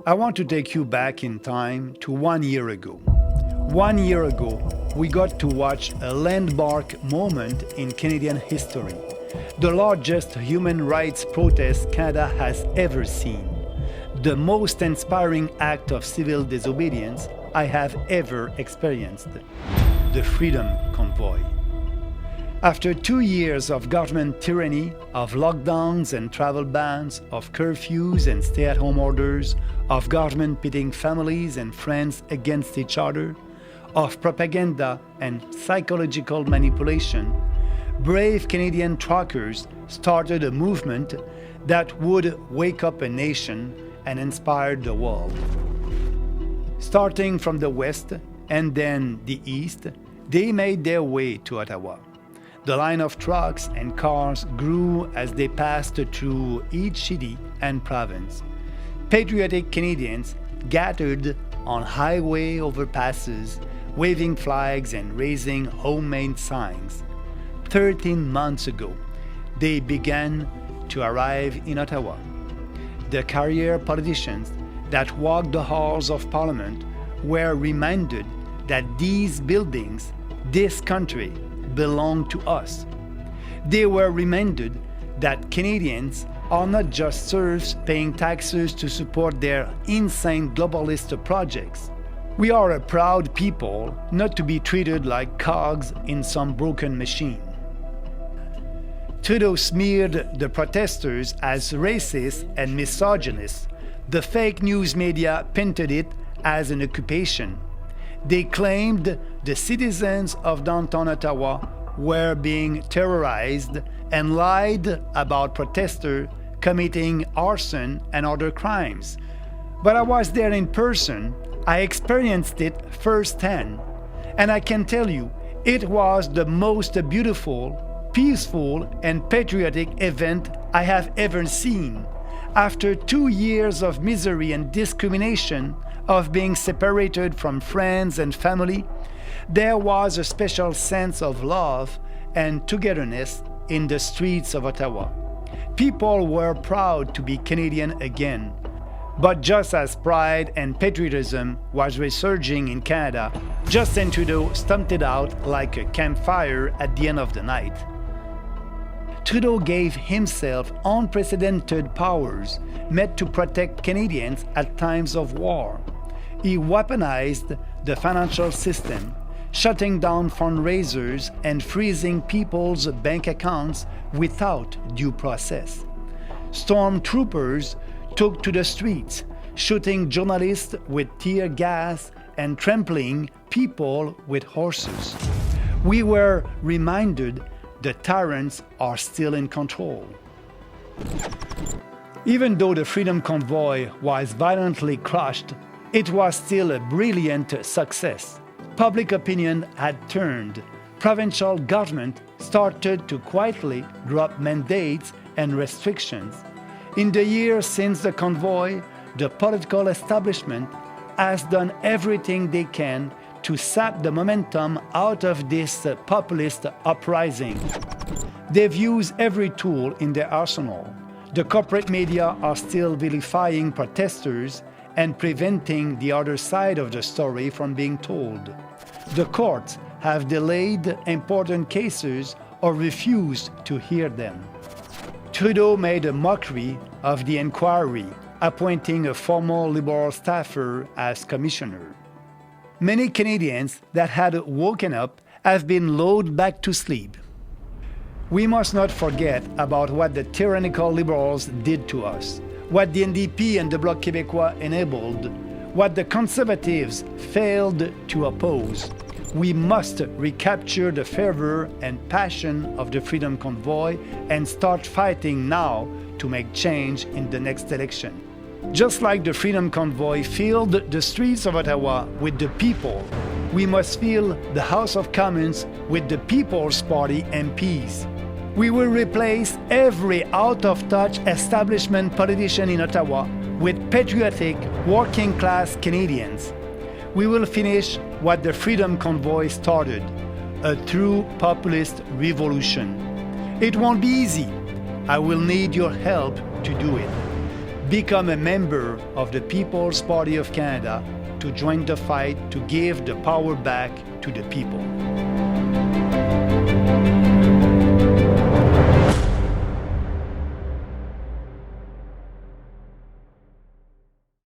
I want to take you back in time to 1 year ago. 1 year ago, we got to watch a landmark moment in Canadian history, the largest human rights protest Canada has ever seen, the most inspiring act of civil disobedience I have ever experienced, the Freedom Convoy. After 2 years of government tyranny, of lockdowns and travel bans, of curfews and stay-at-home orders, of government pitting families and friends against each other, of propaganda and psychological manipulation, brave Canadian truckers started a movement that would wake up a nation and inspire the world. Starting from the west and then the east, they made their way to Ottawa. The line of trucks and cars grew as they passed through each city and province. Patriotic Canadians gathered on highway overpasses, waving flags and raising homemade signs. 13 months ago, they began to arrive in Ottawa. The career politicians that walked the halls of Parliament were reminded that these buildings, this country, belong to us. They were reminded that Canadians are not just serfs paying taxes to support their insane globalist projects. We are a proud people, not to be treated like cogs in some broken machine. Trudeau smeared the protesters as racist and misogynist. The fake news media painted it as an occupation. They claimed the citizens of downtown Ottawa were being terrorized and lied about protesters committing arson and other crimes. But I was there in person. I experienced it firsthand. And I can tell you, it was the most beautiful, peaceful, and patriotic event I have ever seen. After 2 years of misery and discrimination, of being separated from friends and family, there was a special sense of love and togetherness in the streets of Ottawa. People were proud to be Canadian again. But just as pride and patriotism was resurging in Canada, Justin Trudeau stumped it out like a campfire at the end of the night. Trudeau gave himself unprecedented powers meant to protect Canadians at times of war. He weaponized the financial system, shutting down fundraisers and freezing people's bank accounts without due process. Stormtroopers took to the streets, shooting journalists with tear gas and trampling people with horses. We were reminded the tyrants are still in control. Even though the Freedom Convoy was violently crushed, it was still a brilliant success. Public opinion had turned. Provincial government started to quietly drop mandates and restrictions. In the years since the convoy, the political establishment has done everything they can to sap the momentum out of this populist uprising. They've used every tool in their arsenal. The corporate media are still vilifying protesters and preventing the other side of the story from being told. The courts have delayed important cases or refused to hear them. Trudeau made a mockery of the inquiry, appointing a former Liberal staffer as commissioner. Many Canadians that had woken up have been lulled back to sleep. We must not forget about what the tyrannical Liberals did to us, what the NDP and the Bloc Québécois enabled, what the Conservatives failed to oppose. We must recapture the fervor and passion of the Freedom Convoy and start fighting now to make change in the next election. Just like the Freedom Convoy filled the streets of Ottawa with the people, we must fill the House of Commons with the People's Party MPs. We will replace every out-of-touch establishment politician in Ottawa with patriotic, working-class Canadians. We will finish what the Freedom Convoy started, a true populist revolution. It won't be easy. I will need your help to do it. become a member of the People's Party of Canada to join the fight to give the power back to the people.